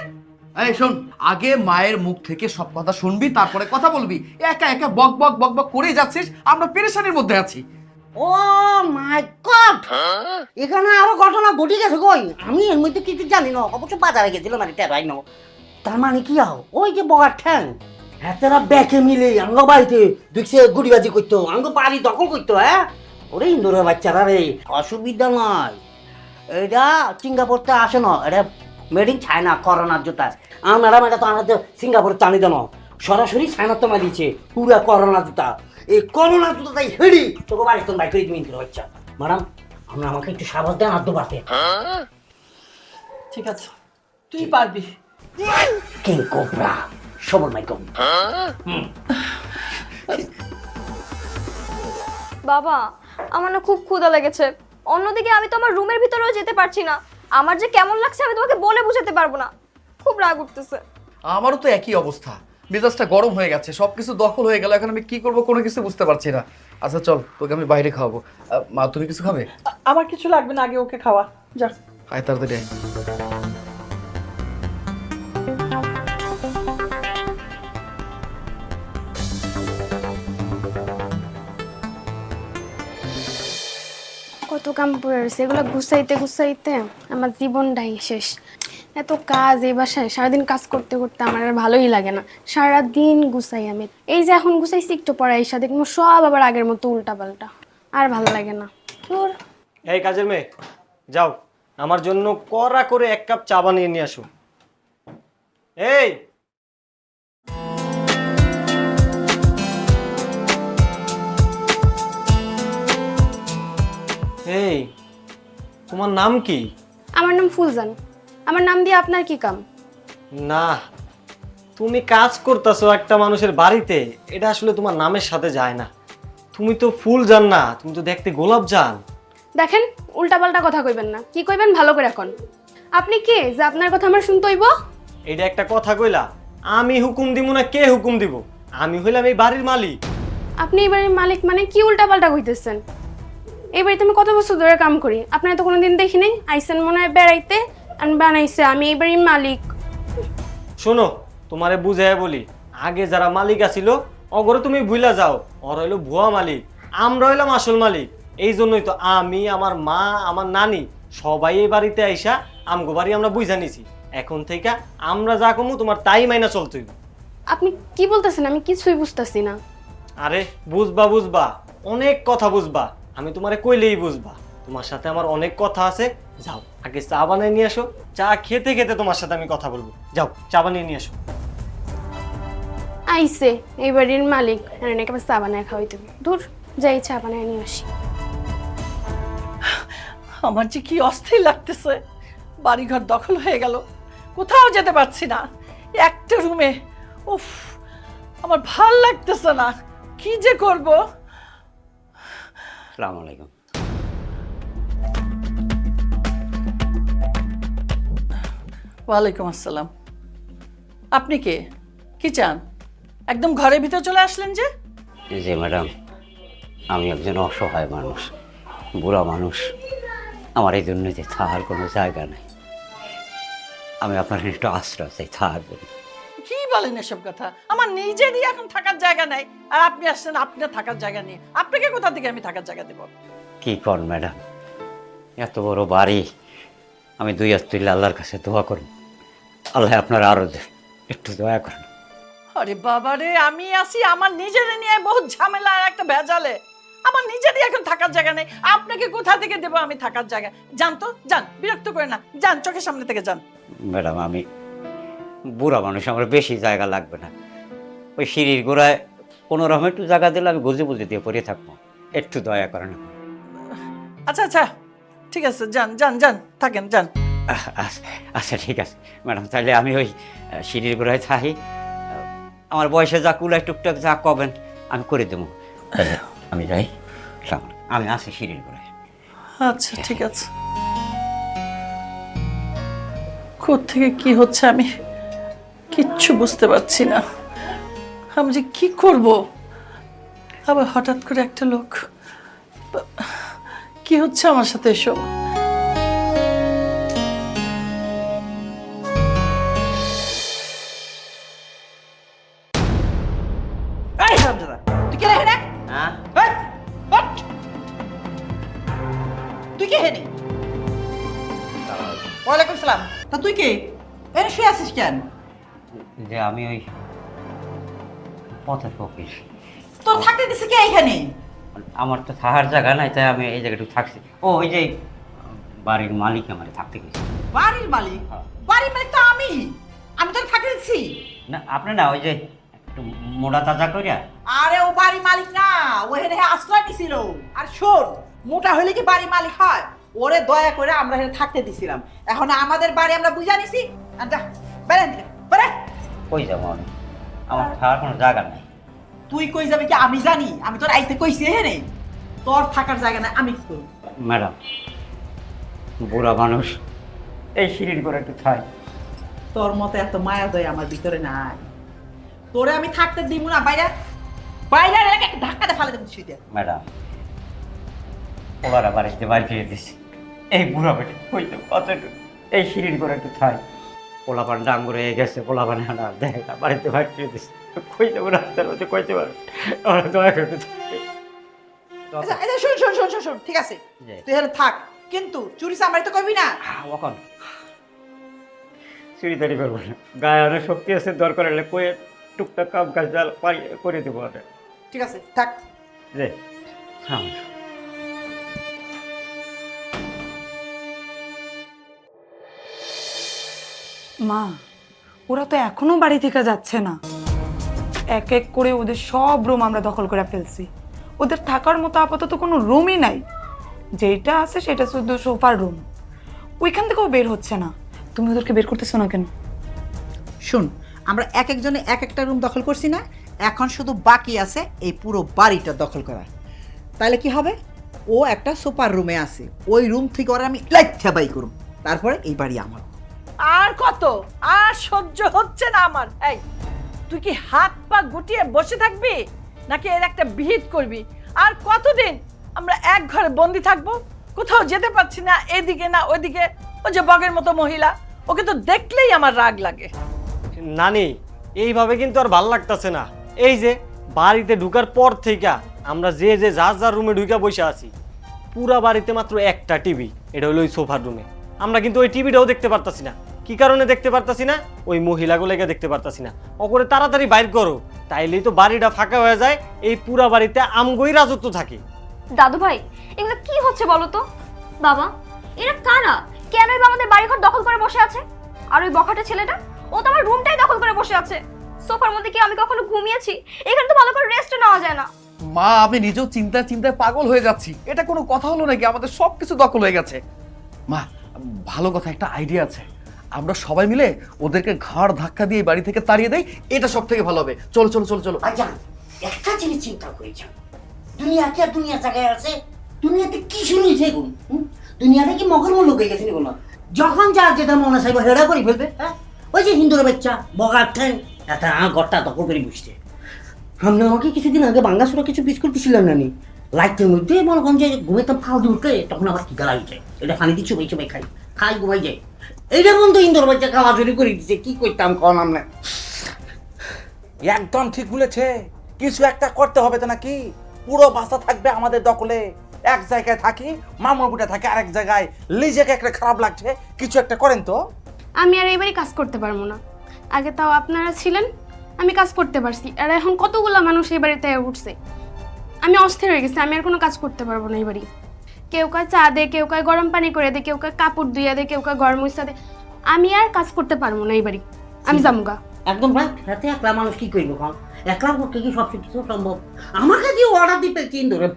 এই শোন, আগে মায়ের মুখ থেকে সব কথা শুনবি, তারপরে কথা বলবি। একা একা বক বক বক বক করে যাচ্ছিস, আমরা পেরেশানির মধ্যে আছি। ও মাই গড, এখানে আরো ঘটনা ঘটে গেছে। কই আমি এর মধ্যে কিছু জানি না, অবশ্য বাজারে গেছিলাম আর টেরাই না। তার মানে কি আও ওই যে বগার ঠ্যাং হাতেরা ব্যাকে মিলে আঙ্গ বাড়িতে দেখছে গুড়িবাজি করতো, আঙ্গ বাড়ি দখল করতো। হ্যাঁ, ওরে ইন্দোরের বাচ্চারা রে, অসুবিধা নয়। এটা সিঙ্গাপুরতে আসে না, এটা মেড ইন চায়না, করোনার জুতা। ম্যাডাম এটা তো আমাদের সিঙ্গাপুর টানি দেন, সরাসরি চায়নার তো মারিয়েছে পুরা করোনা জুতা। এই করোনা জুতাটাই হেড়ি তোকে বাড়ি তোর বাইক করে দিন বাচ্চা। ম্যাডাম আপনি আমাকে একটু সাবাস দেন, আদ্য বাড়তে। ঠিক আছে, তুই পারবি। কিং কোবরা সবল মাইকম। বাবা আমার না খুব ক্ষুধা লেগেছে, অন্যদিকে আমি তো আমার রুমের ভিতরেও যেতে পারছি না। আমার যে কেমন লাগছে আমি তোমাকে বলে বোঝাতে পারবো না, খুব রাগ উঠতেছে। আমারও তো একই অবস্থা, মেজাজটা গরম হয়ে গেছে, সবকিছু দখল হয়ে গেল, এখন আমি কি করব কোনো কিছু বুঝতে পারছি না। আচ্ছা চল, তোকে আমি বাইরে খাওয়াবো। মা তুমি কিছু খাবে? আমার কিছু লাগবে না, আগে ওকে খাওয়া যা। আয় তাড়াতাড়ি আয়। কত কাম পড়ে রয়েছে, এগুলো গুছাইতে গুছাইতে আমার জীবনটাই শেষ। এত কাজ এই বাসায়, সারাদিন কাজ করতে করতে আমার আর ভালোই লাগে না। সারাদিন গুছাই আমি, এই যে এখন গুছাইছি একটু পরে এসে দেখবো সব আবার আগের মতো উল্টা পাল্টা, আর ভালো লাগে না। তোর এই কাজের মেয়ে, যাও আমার জন্য কড়া করে 1 কাপ চা বানিয়ে নিয়ে আসো। এই এই তোমার নাম কি? আমার নাম ফুলজান। আমার নাম দিয়ে আপনার কি কাম? না, তুমি কাজ করতেছো একটা মানুষের বাড়িতে, এটা আসলে তোমার নামের সাথে যায় না। তুমি তো ফুলজান না, তুমি তো দেখতে গোলাপ জান। দেখেন উল্টা পাল্টা কথা কইবেন না, কি কইবেন ভালো করে এখন। আপনি কে যে আপনার কথা আমার শুনতে হইব? এটা একটা কথা কইলা? আমি হুকুম দিব না কে হুকুম দিব? আমি হইলাম এই বাড়ির মালিক। আপনি এই বাড়ির মালিক মানে কি উল্টা পাল্টা কইতেছেন? এই বাড়িতে আমি কত বছর ধরে কাম করি, আপনারা তো কোনোদিন দেখি নাই। আইসেন মনে হয় বেড়াইতে, আমি বানাইছে আমি এই বাড়ির মালিক। শোনো, তোমারে বুঝাই বলি, আগে যারা মালিক আছিল অগরে তুমি ভুলা যাও, ওর হইলো ভুয়া মালিক, আমরা হইলাম আসল মালিক। এই জন্যই তো আমি, আমার মা, আমার নানি সবাই এই বাড়িতে আইসা আমগো বাড়ি আমরা বুঝা নিছি। এখন থেকে আমরা যা কমু তোমার তাই মাইনা চলতে হইব। আপনি কি বলতেছেন? আমি কিছুই বুঝতেছি না। আরে বুঝবা বুঝবা, অনেক কথা বুঝবা, আমি তোমারে কইলেই বুঝবা। তোমার সাথে আমার অনেক কথা আছে, যাও আগে চা বানিয়ে নিয়ে আসো। চা খেতে খেতে তোমার সাথে আমি কথা বলবো, যাও চা বানিয়ে নিয়ে আসো। আইসে এই বাড়ির মালিক, নাকি চা বানায় খাওয়াইতে হবে। দূর যাই চা বানায় নিয়ে আসি। আমার যে কি অস্থির লাগতেছে, বাড়িঘর দখল হয়ে গেল, কোথাও যেতে পারছি না, একটা রুমে। উফ, আমার ভাল লাগতেছে না, কি যে করব। আসসালামু আলাইকুম। ওয়ালাইকুম আসসালাম। আপনি কে? কি চান? একদম ঘরের ভিতর চলে আসলেন যে? জি ম্যাডাম, আমি একজন অসহায় মানুষ, বুড়া মানুষ। আমার এই দুর্নীতি থাকার কোনো জায়গা নেই। আমি আপনার একটু আশ্রয় চাই থাকার জন্য। কি বলেন এসব কথা? আমার নিজেরই এখন থাকার জায়গা নাই, আর আপনি আসছেন আপনার থাকার জায়গা নিয়ে। আপনাকে কোথা থেকে আমি থাকার জায়গা দেব? কি কর ম্যাডাম, এত বড় বাড়ি, আমি দুই হাত তুলে আল্লাহর কাছে দোয়া করব, আল্লাহ আপনার আরো একটু দয়া করেন। আরে বাবা রে, আমি আসি আমার নিজের নিয়ে বহুত ঝামেলা আর একটা ভেজালে। আমার নিজেরই এখন থাকার জায়গা নেই, আপনাকে কোথা থেকে দেব আমি থাকার জায়গা? যান তো, যান, বিরক্ত করে না, যান, চোখের সামনে থেকে যান। ম্যাডাম আমি বুড়া মানুষ, আমার বেশি জায়গা লাগবে না। ওই সিঁড়ির গোড়ায় কোনো রকম একটু জায়গা দিলে আমি গজে বুঝে দিয়ে পড়ে থাকবো, একটু দয়া করেন। আচ্ছা আচ্ছা, ঠিক আছে, যান যান যান, থাকেন, যান। আচ্ছা ঠিক আছে ম্যাডাম, তাহলে আমি ওই সিঁড়ির গোড়ায় থাকি। আমার বয়সে যা কুলায় টুকটাক যা কবেন আমি করে দেবো। আমি যাই, আমি আসি সিঁড়ির গোড়ায়। আচ্ছা ঠিক আছে। কোত্থেকে কি হচ্ছে আমি কিচ্ছু বুঝতে পারছি না। আমি যে কি করব? আবার হঠাৎ করে একটা লোক, কি হচ্ছে আমার সাথে এসব? এই হারামজাদা, তুই কে রে হেনে? হ্যাঁ এই, ওঠ! তুই কে হেনে? ওয়ালাইকুম সালাম। তা তুই কে? এনে শুয়ে আছিস কেন? যে আমি ওই পথের ফকির, তোর থাকতে দিছে কে এখানে? আমার তো থাকার জায়গা নাই, তাই আমি এই জায়গাটুকু থাকছি। ও ওই যে বাড়ির মালিক আমার থাকতে গেছে। বাড়ির মালিক? বাড়ির মালিক তো আমি তোর থাকতে দিচ্ছি না আপনি না, ওই যে একটু মোটা তাজা করিয়া। আরে ও বাড়ি মালিক না, ও এখানে আশ্রয় নিছিল। আর শোন, মোটা হইলে কি বাড়ি মালিক হয়? ওরে দয়া করে আমরা এখানে থাকতে দিছিলাম, এখন আমাদের বাড়ি আমরা বুঝা নিছি, আর যা বেরেন দিকে বেরে। কই যাবো আমি? আমার থাকার কোনো জায়গা নাই। তুই কই যাবি কি আমি জানি? আমি তোর আইতে কইছি হে রে, তোর থাকার জায়গা না, আমি কি করব? ম্যাডাম, বুড়া মানুষ, এই সিঁড়ির করে একটু থাই। তোর মতো এত মায়া দয় আমার ভিতরে নাই। তোরে আমি থাকতে দিব না, বাইরে বাইরে রেখে একটা ধাক্কা দিয়ে ফালে দেব শুইতে। ম্যাডাম, ওরা বাড়িতে বাড়ি ফিরে দিছি। এই বুড়া বেটে কই যাবো কতটুকু? এই সিঁড়ির করে একটু থাই। পোলাপান ডাঙ্গুর হয়ে গেছে, পোলাপান না দেখে না, বাড়িতে বাড়ি ফিরে দিছি। কই যাবো রাস্তার মধ্যে কইতে পারো? আমার দয়া করে একটু থাকতে। আচ্ছা আচ্ছা, শোন শোন শোন শোন শোন, ঠিক আছে জি। তুই এখানে থাক, কিন্তু চুরি চামারি তো করবি না। কখন চুরি তাড়ি করবো না, গায়ে অনেক শক্তি আছে, দরকার হলে কয়ে টুকটাক কাম কাজ করে দেবো। ঠিক আছে থাক। রে হ্যাঁ। মা, ওরা তো এখনো বাড়ি থেকে যাচ্ছে না। এক এক করে ওদের সব রুম আমরা দখল করে ফেলছি। ওদের থাকার মতো আপাতত কোনো রুমই নাই। যেটা আছে সেটা শুধু সোফার রুম। ওইখান থেকেও বের হচ্ছে না। তুমি ওদেরকে বের করতেছো না কেন? শুন, আমরা এক একজনে এক একটা রুম দখল করছি না, এখন শুধু বাকি আছে এই পুরো বাড়িটা দখল করা। তাহলে কি হবে? ও একটা সুপার রুমে আছে, ওই রুম থেকে ওরা আমি লাইথা বাই করব, তারপরে এই বাড়ি আমার। আর কত? আর সহ্য হচ্ছে না আমার। এই তুই কি হাত পা গুটিয়ে বসে থাকবি নাকি এর একটা বিহিত করবি? আর কতদিন আমরা এক ঘরে বন্দি থাকবো? কোথাও যেতে পারছি না, এদিকে না ওইদিকে। ও যে বগের মতো মহিলা, ওকে তো দেখলেই আমার রাগ লাগে। নানি, এইভাবে কিন্তু আর ভাল লাগতেছে না। এই যে বাড়িতে ঢুকার পর থেকে আমরা যে যে যার যার রুমে ঢুকে বসে আছি, পুরা বাড়িতে মাত্র একটা টিভি, এটা হলো ওই সোফার রুমে। আমরা কিন্তু ওই টিভিটাও দেখতে পারতাছি না। কি কারণে দেখতে পারতাছি না? ওই মহিলাগুলোকে দেখতে পারতাছি না। ওকে তাড়াতাড়ি বাইর করো, তাইলেই তো বাড়িটা ফাঁকা হয়ে যায়, এই পুরা বাড়িতে আমগোই রাজত্ব থাকে। দাদু ভাই, এগুলো কি হচ্ছে বলো তো? বাবা, এরা কারা? কেনই বা আমাদের বাড়িঘর দখল করে বসে আছে? আর ওই বখাটে ছেলেটা, ও তো আমার রুমটাই দখল করে বসে আছে। সোফার মধ্যে কি আমি কখনো ঘুমিয়েছি? এখানে তো ভালো করে রেস্ট নেওয়া যায় না। মা, আমি নিজেও চিন্তায় চিন্তায় পাগল হয়ে যাচ্ছি। এটা কোনো কথা হলো নাকি? আমাদের সবকিছু দখল হয়ে গেছে। মা, ভালো কথা, একটা আইডিয়া আছে। আমরা সবাই মিলে ওদেরকে ঘাড় ধাক্কা দিয়ে বাড়ি থেকে তাড়িয়ে দেই, এটা সব থেকে ভালো হবে। চলো চলো চলো চলো। আচ্ছা, একটা জিনিস চিন্তা করেছেন, দুনিয়া কি আর দুনিয়া জায়গায় আছে? দুনিয়াতে কি শুরু হয়েছে এখন? দুনিয়াতে কি মগরমল লোক হয়ে গেছে কোনো? যখন যার যেটা মনে চাইবো হেরা করে ফেলবে। হ্যাঁ, ওই যে হিন্দুর বাচ্চা বগার ঠ্যাং একটা ঘরটা দখল করে বসছে। সামনে আমাকে কিছুদিন আগে বাঙ্গাসুরা কিছু বিস্কুট দিছিলাম নানি, লাইটের মধ্যে মনে করেন যে ঘুমেতাম ফাল দিয়ে উঠে, তখন আবার কি গালা উঠে, এটা পানি দিয়ে চুবাই চুবাই খাই, খাই ঘুমাই যায়। এইটা বন্ধু ইন্দোর বাচ্চা খাওয়া চুরি করে দিচ্ছে, কি করতাম কন আমরা? একদম ঠিক বলেছে, কিছু একটা করতে হবে তো নাকি? পুরো বাসা থাকবে আমাদের দখলে। এক জায়গায় থাকি, মামুর বুটে থাকে আরেক জায়গায়, লিজেকে একটা খারাপ লাগছে, কিছু একটা করেন তো। আমি আর এবারই কাজ করতে পারবো না। আগে তাও আপনারা ছিলেন, আমি কাজ করতে পারছি। আর এখন কতগুলো মানুষ এই বাড়িতে উঠছে, আমি অস্থির হয়ে গেছি। আমি আর কোনো কাজ করতে পারবো না এই বাড়ি। কেউ কয় চা দে, কেউ কয় গরম পানি করে দে, কেউ কয় কাপড় ধুইয়া দে, কেউ কয় গরম মুছা দে। আমি আর কাজ করতে পারবো না এই বাড়ি, আমি যামুগা। একদম রাইট। রাতে একলা মানুষ কি করবো কন? একলা পক্ষে কি সব কিছু সম্ভব? আমাকে দিয়ে অর্ডার দিতে ইন্দোরে।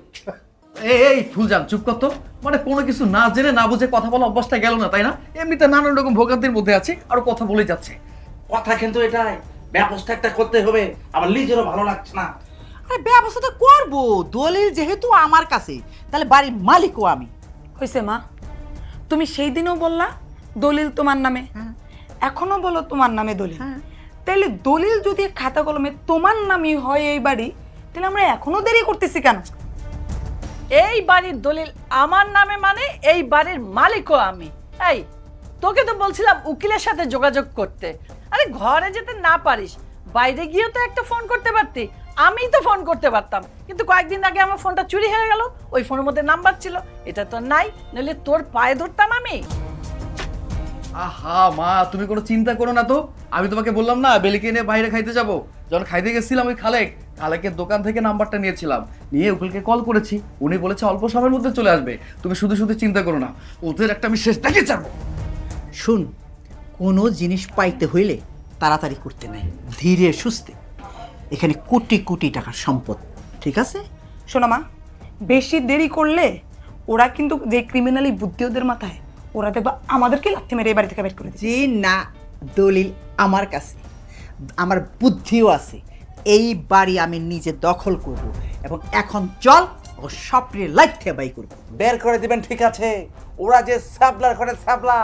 এই ফুলজান, চুপ কর তো। মানে কোনো কিছু না জেনে না বুঝে কথা বলা অভ্যাসটা গেল না, তাই না? এমনিতে নানান রকম ভোগান্তির মধ্যে আছে, আর কথা বলে যাচ্ছে। কথা কিন্তু এটাই, ব্যবস্থা একটা করতে হবে, আমার লিজেরও ভালো লাগছে না। আরে ব্যবস্থা তো করবো, দলিল যেহেতু আমার কাছে, তাহলে বাড়ির মালিকও আমি। হয়েছে মা, তুমি সেই দিনও বললা দলিল তোমার নামে, এখনো বলো তোমার নামে দলিল। তাহলে দলিল যদি খাতা কলমে তোমার নামই হয় এই বাড়ি, তাহলে আমরা এখনো দেরি করতেছি কেন? এই বাড়ির দলিল আমার নামে মানে এই বাড়ির মালিকও আমি। এই তোকে তো বলছিলাম উকিলের সাথে যোগাযোগ করতে। আরে ঘরে যেতে না পারিস, বাইরে গিয়েও তো একটা ফোন করতে পারতি। আমিই তো ফোন করতে পারতাম, কিন্তু কয়েকদিন আগে আমার ফোনটা চুরি হয়ে গেল। ওই ফোনের মধ্যে নাম্বার ছিল, এটা তো নাই, নইলে তোর পায়ে ধরতাম আমি। আহা মা, তুমি কোনো চিন্তা করো না তো। আমি তোমাকে বললাম না বেলিকে নিয়ে বাইরে খাইতে যাব। যখন খাইতে গেছিলাম ওই খালেকের দোকান থেকে নাম্বারটা নিয়েছিলাম, নিয়ে উকিলকে কল করেছি। উনি বলেছে অল্প সময়ের মধ্যে চলে আসবে। তুমি শুধু শুধু চিন্তা করো না, ওদের একটা আমি শেষ দেখে যাবো। শুন, কোনো জিনিস পাইতে হইলে তাড়াতাড়ি করতে নাই, ধীরে সুস্থে। এখানে কোটি কোটি টাকার সম্পদ, ঠিক আছে? শোনো মা, বেশি দেরি করলে ওরা কিন্তু যে ক্রিমিনালি বুদ্ধি ওদের মাথায়, ওরা দেখবা আমাদেরকে লাথি মেরে এই বাড়ি থেকে বের করে দিচ্ছে। জি না, দলিল আমার কাছে, আমার বুদ্ধিও আছে। এই বাড়ি আমি নিজে দখল করব এবং এখন চল ও স্বপ্নের লাইফে বাই করব। বের করে দিবেন ঠিক আছে, ওরা যে স্যাবলার ঘরে স্যাবলা,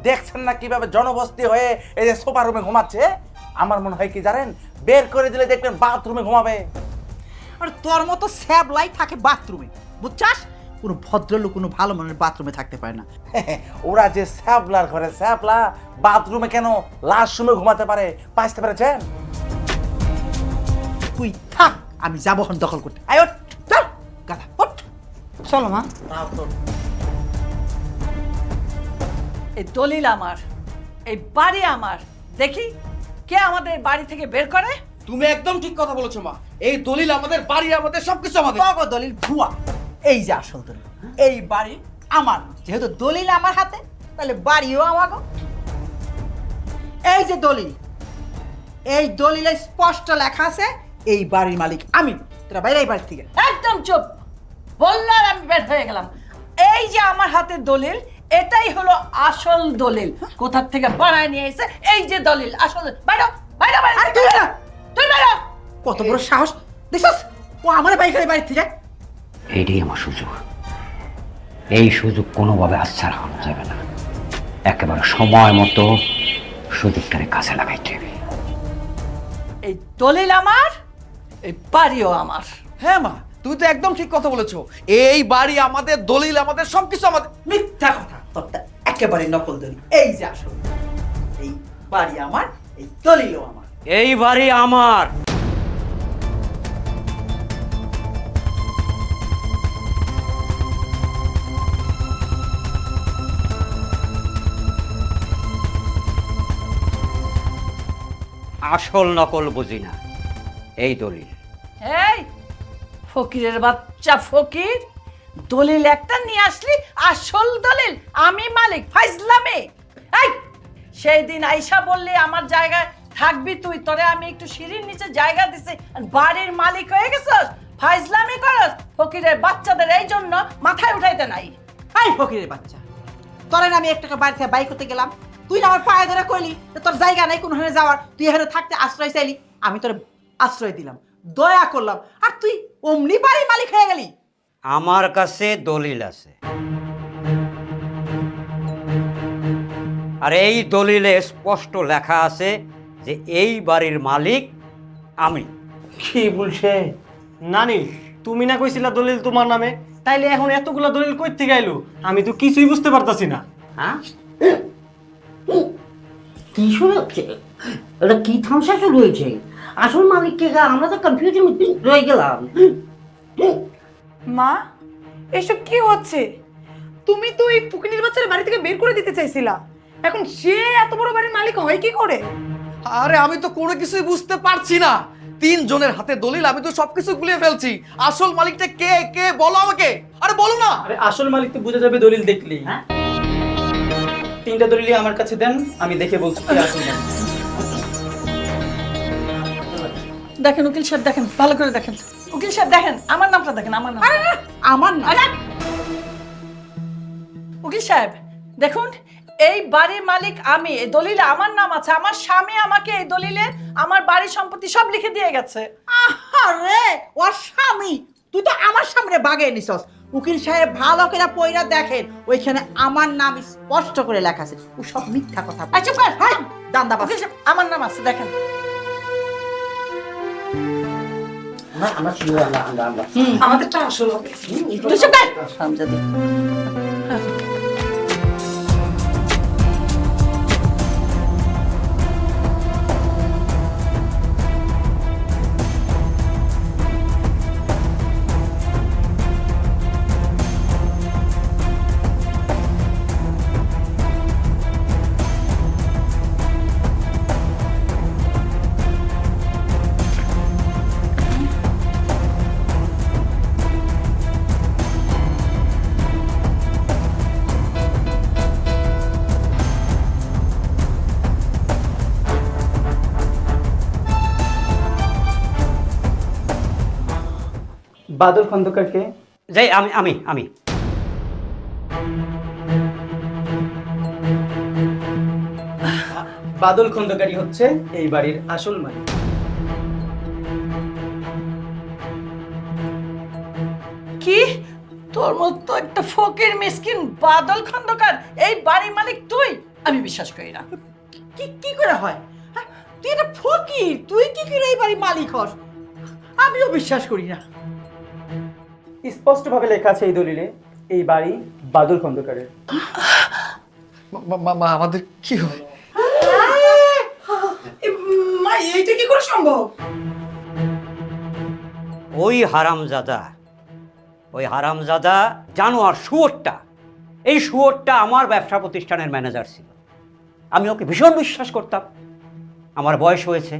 দেখছেন না কিভাবে জনবস্তি হয়ে এই যে সোফা রুমে ঘুমাচ্ছে। আমার মনে হয় কি জানেন, বের করে দিলে দেখবেন বাথরুমে ঘুমাবে। আর তোর মতো স্যাবলাই থাকে বাথরুমে, বুঝছাস? কোনো ভদ্রলোক কোনো ভালো মানের বাথরুমে থাকতে পারে না। ওরা যে স্যাবলার ঘরে স্যাবলা, বাথরুমে কেন লাশ রুমে ঘুমাতে পারে, পাইতে পেরেছেন? তুই থাক, আমি যাবো এখন দখল করতে। আয় ওঠ, চল গাধা, ওঠ। চলো মা। এই দলিল আমার, এই বাড়ি আমার। দেখি কে আমাদের বাড়ি থেকে বের করে। তুমি একদম ঠিক কথা বলেছো মা, এই দলিল আমাদের, বাড়ি আমাদের, সবকিছু আমাদের। তগো দলিল ভুয়া, এই যে আসল দলিল। এই বাড়ি আমার, যেহেতু দলিল আমার হাতে তাহলে বাড়িও আমার। এই যে দলিল, এই দলিলে স্পষ্ট লেখা আছে এই বাড়ির মালিক আমি। তোরা বাইরে এই বাড়ি থেকে। একদম চুপ, বললে আর আমি বের হয়ে গেলাম। এই যে আমার হাতে দলিল, এটাই হলো আসল দলিল। কোথা থেকে বানায় নিয়ে এসে এই যে দলিল, আসল। বাইরে বাইরে বাইরে, আরে তুই না, তুই বাইরে। কত বড় সাহস দেখছস? ও আমার বাইক বাড়ি থেকে। এইটাই আমার সুযোগ, এই সুযোগ কোনোভাবে আচ্ছাড় হওয়া যাবে না। একেবারে সময় মতো সুযোগটারে কাছে লাগাইতে হবে। এই দলিল আমার, এই বাড়িও আমার। হ্যাঁ মা, তুমি তো একদম ঠিক কথা বলেছো। এই বাড়ি আমাদের, দলিল আমাদের, সবকিছু আমাদের। মিথ্যা কথা, তোরটা একেবারে নকল দলিল। এই যে আসল, এই বাড়ি আমার, এই দলিলও আমার। এই বাড়ি আমার। আসল নকল বুঝি না, এই দলিল। এই ফকিরের বাচ্চা ফকির, দলিল একটা নিয়ে আসলি, আসল দলিল আমি মালিক, ফাইজলামে। এই সেই দিন আইসা বললি আমার জায়গায় থাকবি তুই, তোরে আমি একটু সিঁড়ির নিচে জায়গা দিছি, আর বাড়ির মালিক হয়ে গেছস, ফাইজলামি করস। ফকিরের বাচ্চাদের এই জন্য মাথায় উঠাইতে নাই। এই ফকিরের বাচ্চা, তোরে না আমি 1 টাকা বাড়ি থেকে বাই করতে গেলাম, তুই না আমার পায়ে ধরে কইলি যে তোর জায়গা নাই কোনখানে যাওয়ার, তুই এখানে থাকতে আশ্রয় চাইলি, আমি তোর আশ্রয় দিলাম, দয়া করলাম, আর তুই অমনি বাড়ির মালিক হয়ে গেলি। আমার কাছে দলিল আছে, আর এই দলিলে স্পষ্ট লেখা আছে যে এই বাড়ির মালিক আমি। কি বলছে? নানি, তুমি না কইছিলা দলিল তোমার নামে, তাইলে এখন এতগুলা দলিল কই থেকে আইলো? আমি তো কিছুই বুঝতে পারতাছি না। হ্যাঁ, কি শুরু হচ্ছে? এটা কি থামসা শুরু হয়েছে? আসল মালিককে আমরা তো কনফিউশন রয়ে গেলাম। মা, এসব কি হচ্ছে? তুমি তো এই ফুকনির বাচ্চার বাড়ি থেকে বের করে দিতে চাইছিলা, এখন সে এত বড় বাড়ির মালিক হয় কি করে? আরে আমি তো কোনো কিছুই বুঝতে পারছি না। 3 জনের হাতে দলিল, আমি তো সবকিছু গুলিয়ে ফেলছি। আসল মালিকটা কে, কে বলো আমাকে। আরে বলো না। আরে আসল মালিক তো বোঝা যাবে দলিল দেখলেই। 3টা দলিলই আমার কাছে দেন, আমি দেখে বলছি কি আসল মালিক। দেখেন উকিল সাহেব, দেখেন ভালো করে দেখেন। উকিল সাহেব দেখেন, আমার নামটা দেখেন, আমার নাম। আমার না, উকিল সাহেব দেখুন, এই বাড়ির মালিক আমি, এই দলিলে আমার নাম আছে। আমার স্বামী আমাকে এই দলিলে আমার বাড়ির সম্পত্তি সব লিখে দিয়ে গেছে। আরে ওর স্বামী, তুই তো আমার সামনে বাগিয়ে নিছস। উকিল সাহেব ভালো করে পয়রা দেখেন, ওইখানে আমার নাম স্পষ্ট করে লেখা আছে। ও সব মিথ্যা কথা। আচ্ছা কর, হ্যাঁ, দান্দাবাজ। উকিল সাহেব আমার নাম আছে, দেখেন। আমরা আমাদেরটা আসল হবে। তুই চুপ কর, হারামজাদি। বাদল খন্দকারকে। যাই, আমি আমি আমি বাদল খন্দকারী হচ্ছে এই বাড়ির আসল মালিক। কি তোর মতো একটা ফকির মিসকিন বাদল খন্দকার এই বাড়ির মালিক তুই? আমি বিশ্বাস করি না। কি কি করে হয়? হ্যাঁ, তুই এটা ফকির, তুই কি করে এই বাড়ির মালিক হস? আমিও বিশ্বাস করি না। স্পষ্টভাবে লেখা আছে এই দলিলে এই বাড়ি বাদল খন্দকারের। মা আমাদের কি হয়? মা এইটা কি করে সম্ভব? ওই হারামজাদা জানোয়ার শুয়োরটা, এই শুয়োরটা আমার ব্যবসা প্রতিষ্ঠানের ম্যানেজার ছিল। আমি ওকে ভীষণ বিশ্বাস করতাম। আমার বয়স হয়েছে,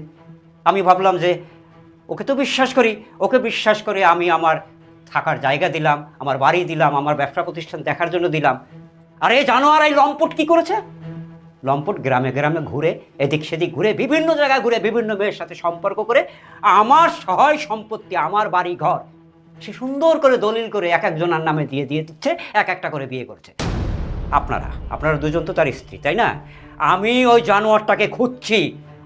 আমি ভাবলাম যে ওকে তো বিশ্বাস করি, ওকে বিশ্বাস করে আমি আমার থাকার জায়গা দিলাম, আমার বাড়ি দিলাম, আমার ব্যবসা প্রতিষ্ঠান দেখার জন্য দিলাম। আর এই জানোয়ার এই লম্পট কি করেছে? লম্পট গ্রামে গ্রামে ঘুরে, এদিক সেদিক ঘুরে, বিভিন্ন জায়গায় ঘুরে, বিভিন্ন মেয়ের সাথে সম্পর্ক করে আমার সহায় সম্পত্তি, আমার বাড়ি ঘর সে সুন্দর করে দলিল করে এক একজনের নামে দিয়ে দিচ্ছে, এক একটা করে বিয়ে করছে। আপনারা দুজন তো তার স্ত্রী, তাই না? আমি ওই জানোয়ারটাকে খুঁজছি।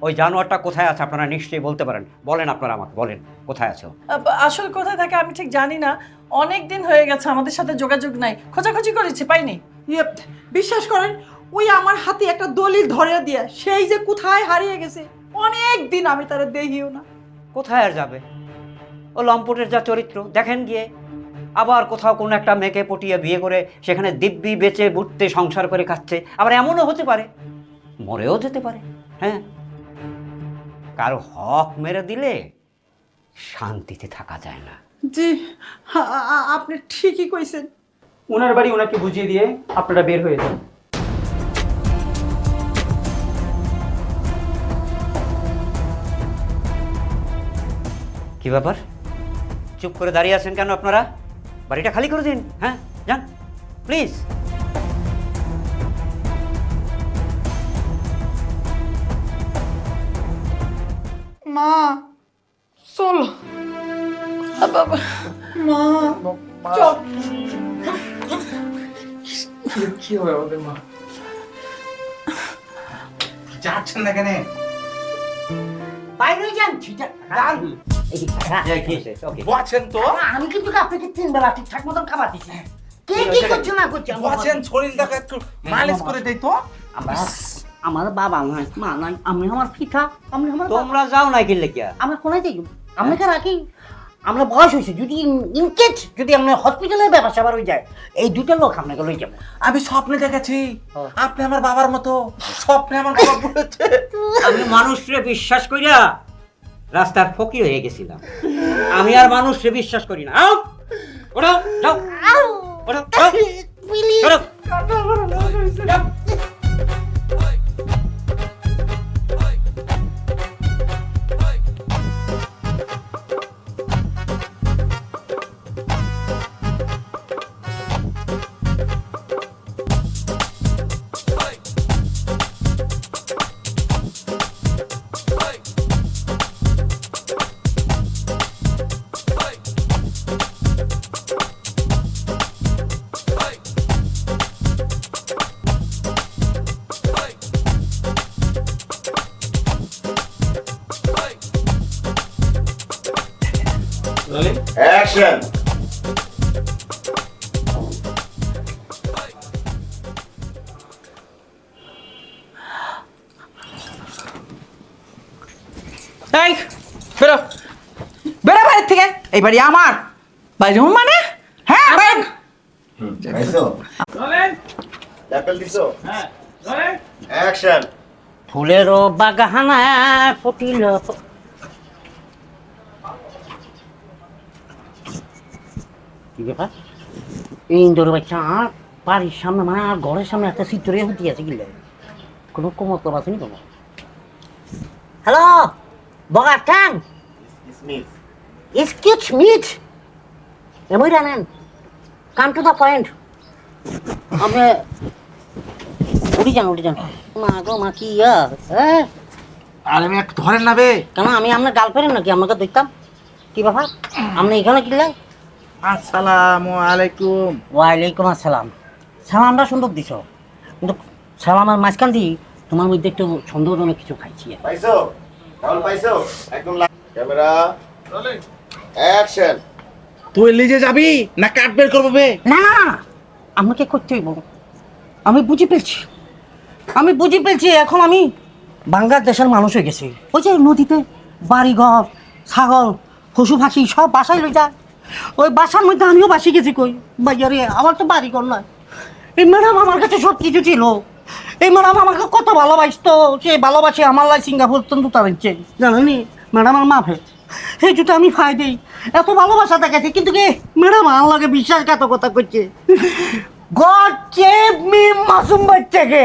ওই জানোয়ারটা কোথায় আছে আপনারা নিশ্চয়ই বলতে পারেন। বলেন, আপনারা আমাকে বলেন কোথায় আছে ও? আসল কোথায় থাকে আমি ঠিক জানি না, অনেক দিন হয়ে গেছে আমাদের সাথে যোগাযোগ নাই, খোঁজাখুঁজি করেছি পাইনি। ইয়ে, বিশ্বাস করেন ওই আমার হাতে একটা দলিল ধরে দিয়া সেই যে কোথায় হারিয়ে গেছে, অনেক দিন আমি তারা দেখিও না। কোথায় আর যাবে? ও লম্পটের যা চরিত্র দেখেন গিয়ে, আবার কোথাও কোনো একটা মেয়েকে পটিয়ে বিয়ে করে সেখানে দিব্যি বেচে বুটতে সংসার করে খাচ্ছে। আবার এমনও হতে পারে মরেও যেতে পারে। হ্যাঁ, কারো হক মেরে দিলে শান্তিতে থাকা যায় না। জি, আপনি ঠিকই কইছেন। ওনার বাড়ি ওনাকে বুঝিয়ে দিয়ে আপনারা বের হয়ে যান। কি ব্যাপার, চুপ করে দাঁড়িয়ে আছেন কেন আপনারা? বাড়িটা খালি করে দিন। হ্যাঁ, যান প্লিজ। মা চলো। মা চল। কি হবে আমাদের মা? যাচ্ছেন না কেন? বাইরে যান, ছিটা যান। বলছেন তো আমি কিন্তু আপনাকে 3 বেলা ঠিকঠাক মতন খাবার দিচ্ছি। কে কি করছে না করছে বলছেন শরীরটাকে একটু মালিশ করে দেই তো। আমার বাবা নাই, মা নাই, আমি আমার পিঠা, আমি আমার তোমরা যাও না কি লেগে? আমরা কোনায় যাই, আমাকে রাখি। আমরা বয়স হয়েছে, যদি ইনকেস যদি আমরা হসপিটালের ব্যবসা আবার হয়ে যায়, এই দুটো লোক আপনাকে লই যাবো। আমি স্বপ্নে দেখেছি আপনি আমার বাবার মতো। স্বপ্নে আমার বাবা বলেছে। আমি মানুষরে বিশ্বাস করিয়া রাস্তার ফকির হয়ে গেছিলাম। আমি আর মানুষরে বিশ্বাস করি না। আও, ওঠো, যাও, ওঠো, যাও, সরো। যাও। Action! এই বেরো, বেরো বাড়ির থেকে। এই বাড়ি আমার। বাইরে মানে? হ্যাঁ বাইরে। Eso. Tackle diso. Action! ফুলের বাগানা ফুটিল। কি ব্যাপার? এই ইন্দোর বাচ্চা আর বাড়ির সামনে মানে আর ঘরের সামনে একটা চিত্রে হুতি আছে কিলে, কোনো কমতলব আসেনি কোনো? হ্যালো বগার ঠাং, এক্সকিউজ মিট, এমই জানেন, কাম টু দ্য পয়েন্ট। আপনি উঠি যান। মা গো মা, কি হ্যাঁ? আর আমি একটু ধরেন না বে। কেন, আমি আপনার গার্লফ্রেন্ড নাকি? আমাকে দেখতাম কি ব্যাপার? আপনি এখানে কিনলেন? আসসালামু আলাইকুম। ওয়ালাইকুম আসসালাম। সালামটা সুন্দর দিছ, কিন্তু সালামের মাঝখান দিয়ে তোমার মধ্যে একটু সন্দেহজনক কিছু খাইছি আর কি। পাইছো রাহুল পাইছো একদম ক্যামেরা অ্যাকশন। তুই লিজে যাবি না কাট বের করবো বে? না না না, আমাকে করতে হইব। আমি বুঝি পেয়েছি এখন আমি বাংলাদেশের মানুষ হয়ে গেছি। ওই যে নদীতে বাড়িঘর ছাগল পশু পাখি সব বাসায় লই যায়, ওই বাসার মধ্যে আমিও বাসি গেছি। কই বাইরে আমার তো বাড়িঘর নয়। এই ম্যাডাম আমার কাছে সব কিছু ছিল। এই ম্যাডাম আমাকে কত ভালোবাসতো, সে ভালোবাসে আমার লাই সিঙ্গাপুর জুতা দিচ্ছে জানেনি ম্যাডাম। আমার মাফে সেই জুতা আমি ফাই দিই, এত ভালোবাসা দেখাচ্ছি, কিন্তু কি ম্যাডাম আমার লাগে বিশ্বাসঘাতকতা করছে। গড সেভ মি মাসুম বাচ্চাকে।